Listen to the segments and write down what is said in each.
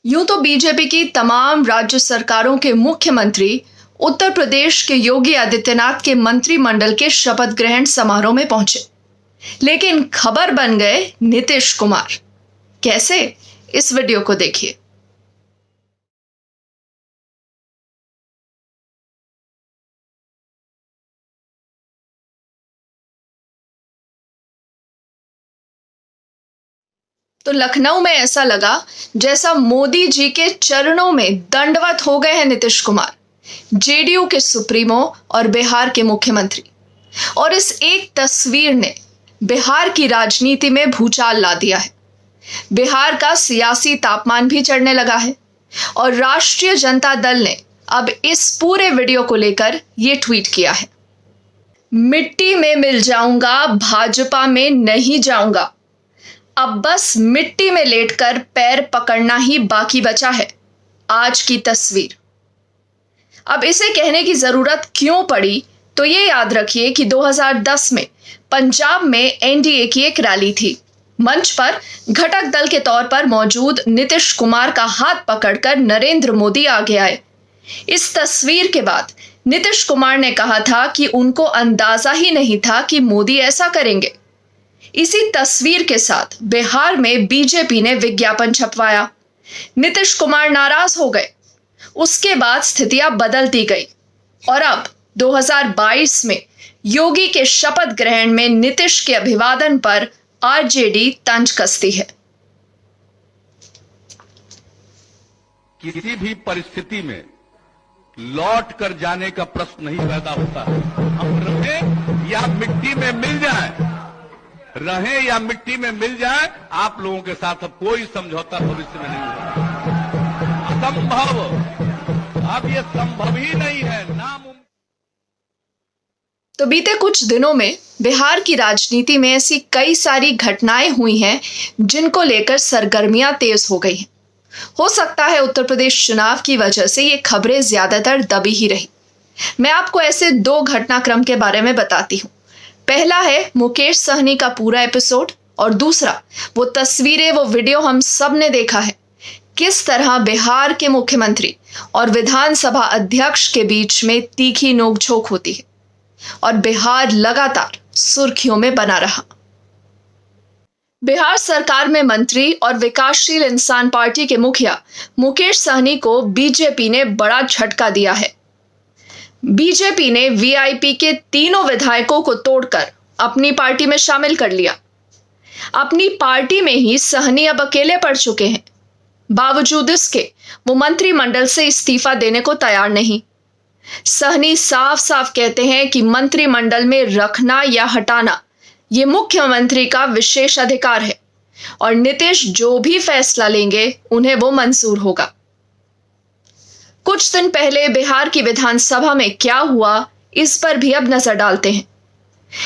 यूं तो बीजेपी की तमाम राज्य सरकारों के मुख्यमंत्री उत्तर प्रदेश के योगी आदित्यनाथ के मंत्रिमंडल के शपथ ग्रहण समारोह में पहुंचे, लेकिन खबर बन गए नीतीश कुमार। कैसे? इस वीडियो को देखिए। तो लखनऊ में ऐसा लगा जैसा मोदी जी के चरणों में दंडवत हो गए हैं नीतीश कुमार, जेडीयू के सुप्रीमो और बिहार के मुख्यमंत्री। और इस एक तस्वीर ने बिहार की राजनीति में भूचाल ला दिया है। बिहार का सियासी तापमान भी चढ़ने लगा है और राष्ट्रीय जनता दल ने अब इस पूरे वीडियो को लेकर यह ट्वीट किया है। मिट्टी में मिल जाऊंगा, भाजपा में नहीं जाऊंगा। अब बस मिट्टी में लेटकर पैर पकड़ना ही बाकी बचा है। आज की तस्वीर। अब इसे कहने की जरूरत क्यों पड़ी, तो ये याद रखिए कि 2010 में पंजाब में एनडीए की एक रैली थी। मंच पर घटक दल के तौर पर मौजूद नीतीश कुमार का हाथ पकड़कर नरेंद्र मोदी आगे आए। इस तस्वीर के बाद नीतीश कुमार ने कहा था कि उनको अंदाजा ही नहीं था कि मोदी ऐसा करेंगे। इसी तस्वीर के साथ बिहार में बीजेपी ने विज्ञापन छपवाया। नीतीश कुमार नाराज हो गए। उसके बाद स्थितियां बदलती गई और अब 2022 में योगी के शपथ ग्रहण में नीतीश के अभिवादन पर आरजेडी तंज कसती है। किसी भी परिस्थिति में लौट कर जाने का प्रश्न नहीं पैदा होता। हम रहें या मिट्टी में मिल जाए, रहें या मिट्टी में मिल जाए, आप लोगों के साथ अब कोई समझौता भविष्य में नहीं होगा। असंभव, अब ये संभव ही नहीं है, नामुमकिन। तो बीते कुछ दिनों में बिहार की राजनीति में ऐसी कई सारी घटनाएं हुई हैं जिनको लेकर सरगर्मियां तेज हो गई हैं। हो सकता है उत्तर प्रदेश चुनाव की वजह से ये खबरें ज्यादातर दबी ही रही। मैं आपको ऐसे दो घटनाक्रम के बारे में बताती हूँ। पहला है मुकेश सहनी का पूरा एपिसोड और दूसरा वो तस्वीरें, वो वीडियो हम सब ने देखा है किस तरह बिहार के मुख्यमंत्री और विधानसभा अध्यक्ष के बीच में तीखी नोकझोंक होती है और बिहार लगातार सुर्खियों में बना रहा। बिहार सरकार में मंत्री और विकासशील इंसान पार्टी के मुखिया मुकेश सहनी को बीजेपी ने बड़ा झटका दिया है। बीजेपी ने वीआईपी के तीनों विधायकों को तोड़कर अपनी पार्टी में शामिल कर लिया। अपनी पार्टी में ही सहनी अब अकेले पड़ चुके हैं। बावजूद इसके वो मंत्रिमंडल से इस्तीफा देने को तैयार नहीं। सहनी साफ साफ कहते हैं कि मंत्रिमंडल में रखना या हटाना ये मुख्यमंत्री का विशेष अधिकार है और नीतीश जो भी फैसला लेंगे उन्हें वो मंजूर होगा। कुछ दिन पहले बिहार की विधानसभा में क्या हुआ, इस पर भी अब नजर डालते हैं।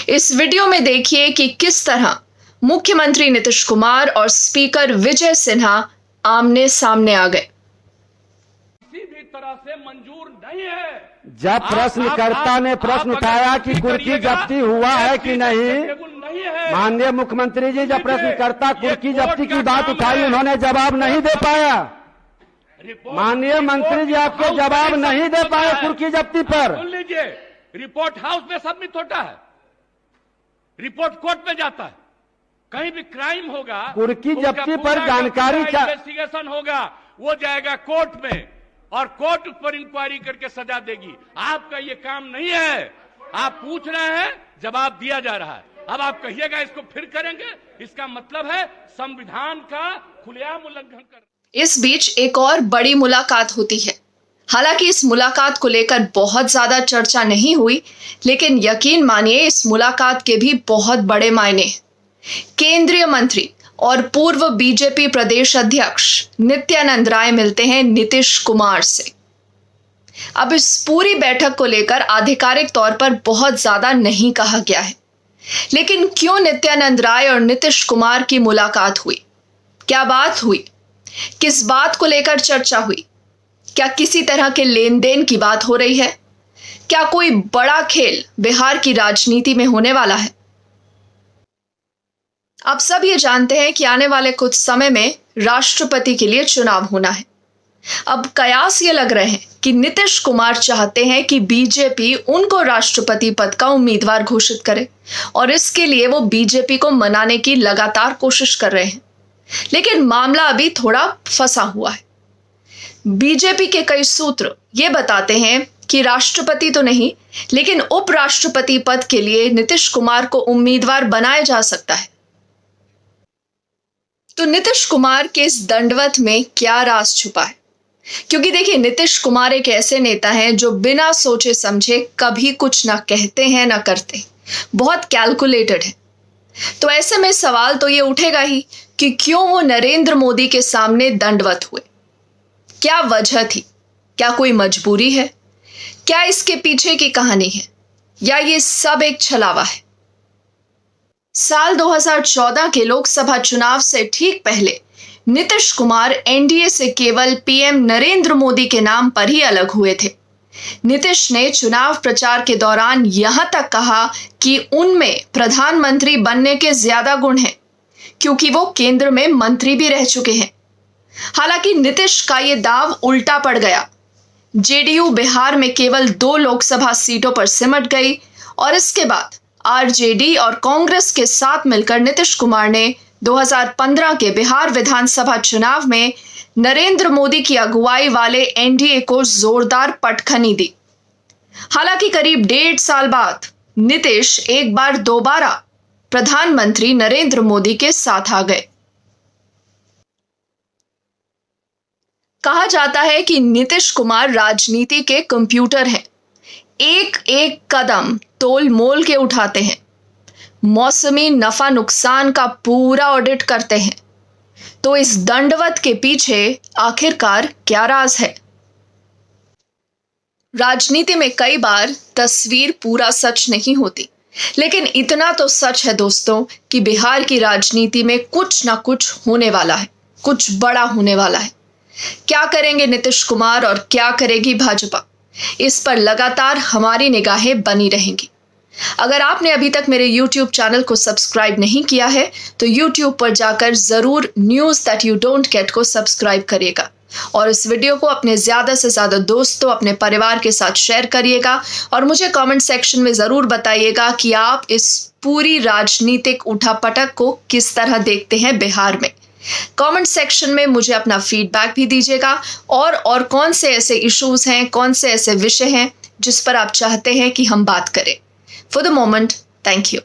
इस वीडियो में देखिए कि किस तरह मुख्यमंत्री नीतीश कुमार और स्पीकर विजय सिन्हा आमने सामने आ गए। किसी भी तरह से मंजूर नहीं है। जब प्रश्नकर्ता ने प्रश्न उठाया कि कुर्की जब्ती हुआ है कि नहीं, माननीय मुख्यमंत्री जी जब प्रश्नकर्ता कुर्की जब्ती की बात उठाई उन्होंने जवाब नहीं दे पाया। माननीय मंत्री जी आपके जवाब नहीं दे पाए कुर्की जब्ती पर। सुन लीजिए, रिपोर्ट हाउस में सबमिट होता है, रिपोर्ट कोर्ट में जाता है। कहीं भी क्राइम होगा, कुर्की जब्ती पर जानकारी इन्वेस्टिगेशन होगा, वो जाएगा कोर्ट में और कोर्ट उस पर इंक्वायरी करके सजा देगी। आपका ये काम नहीं है। आप पूछ रहे हैं, जवाब दिया जा रहा है। अब आप कहिएगा इसको फिर करेंगे, इसका मतलब है संविधान का खुलेआम उल्लंघन कर। इस बीच एक और बड़ी मुलाकात होती है। हालांकि इस मुलाकात को लेकर बहुत ज्यादा चर्चा नहीं हुई, लेकिन यकीन मानिए इस मुलाकात के भी बहुत बड़े मायने हैं। केंद्रीय मंत्री और पूर्व बीजेपी प्रदेश अध्यक्ष नित्यानंद राय मिलते हैं नीतीश कुमार से। अब इस पूरी बैठक को लेकर आधिकारिक तौर पर बहुत ज्यादा नहीं कहा गया है, लेकिन क्यों नित्यानंद राय और नीतीश कुमार की मुलाकात हुई, क्या बात हुई, किस बात को लेकर चर्चा हुई, क्या किसी तरह के लेन देन की बात हो रही है, क्या कोई बड़ा खेल बिहार की राजनीति में होने वाला है। आप सब ये जानते हैं कि आने वाले कुछ समय में राष्ट्रपति के लिए चुनाव होना है। अब कयास ये लग रहे हैं कि नीतीश कुमार चाहते हैं कि बीजेपी उनको राष्ट्रपति पद का उम्मीदवार घोषित करे और इसके लिए वो बीजेपी को मनाने की लगातार कोशिश कर रहे हैं। लेकिन मामला अभी थोड़ा फंसा हुआ है। बीजेपी के कई सूत्र ये बताते हैं कि राष्ट्रपति तो नहीं, लेकिन उपराष्ट्रपति पद के लिए नीतीश कुमार को उम्मीदवार बनाया जा सकता है। तो नीतीश कुमार के इस दंडवत में क्या राज छुपा है? क्योंकि देखिए, नीतीश कुमार एक ऐसे नेता हैं जो बिना सोचे समझे कभी कुछ ना कहते हैं ना करते, बहुत कैलकुलेटेड है। तो ऐसे में सवाल तो ये उठेगा ही कि क्यों वो नरेंद्र मोदी के सामने दंडवत हुए। क्या वजह थी? क्या कोई मजबूरी है? क्या इसके पीछे की कहानी है, या ये सब एक छलावा है? साल 2014 के लोकसभा चुनाव से ठीक पहले नीतीश कुमार एनडीए से केवल पीएम नरेंद्र मोदी के नाम पर ही अलग हुए थे। नीतीश ने चुनाव प्रचार के दौरान यहां तक कहा कि उनमें प्रधानमंत्री बनने के ज्यादा गुण हैं, क्योंकि वो केंद्र में मंत्री भी रह चुके हैं। हालांकि नीतीश का ये दाव उल्टा पड़ गया। जेडीयू बिहार में केवल 2 लोकसभा सीटों पर सिमट गई और इसके बाद आरजेडी और कांग्रेस के साथ मिलकर नीतीश कुमार ने 2015 के बिहार विधानसभा चुनाव में नरेंद्र मोदी की अगुवाई वाले एनडीए को जोरदार पटखनी दी। हालांकि करीब 1.5 साल बाद नीतीश एक बार दोबारा प्रधानमंत्री नरेंद्र मोदी के साथ आ गए। कहा जाता है कि नीतीश कुमार राजनीति के कंप्यूटर हैं। एक एक कदम तोल मोल के उठाते हैं, मौसमी नफा नुकसान का पूरा ऑडिट करते हैं। तो इस दंडवत के पीछे आखिरकार क्या राज है? राजनीति में कई बार तस्वीर पूरा सच नहीं होती, लेकिन इतना तो सच है दोस्तों कि बिहार की राजनीति में कुछ ना कुछ होने वाला है, कुछ बड़ा होने वाला है। क्या करेंगे नीतीश कुमार और क्या करेगी भाजपा, इस पर लगातार हमारी निगाहें बनी रहेंगी। अगर आपने अभी तक मेरे YouTube चैनल को सब्सक्राइब नहीं किया है तो YouTube पर जाकर जरूर news that you don't get को सब्सक्राइब करिएगा और इस वीडियो को अपने ज्यादा से ज्यादा दोस्तों, अपने परिवार के साथ शेयर करिएगा और मुझे कमेंट सेक्शन में जरूर बताइएगा कि आप इस पूरी राजनीतिक उठापटक को किस तरह देखते हैं बिहार में। कमेंट सेक्शन में मुझे अपना फीडबैक भी दीजिएगा और कौन से ऐसे इश्यूज हैं, कौन से ऐसे विषय हैं जिस पर आप चाहते हैं कि हम बात करें। For the moment, thank you.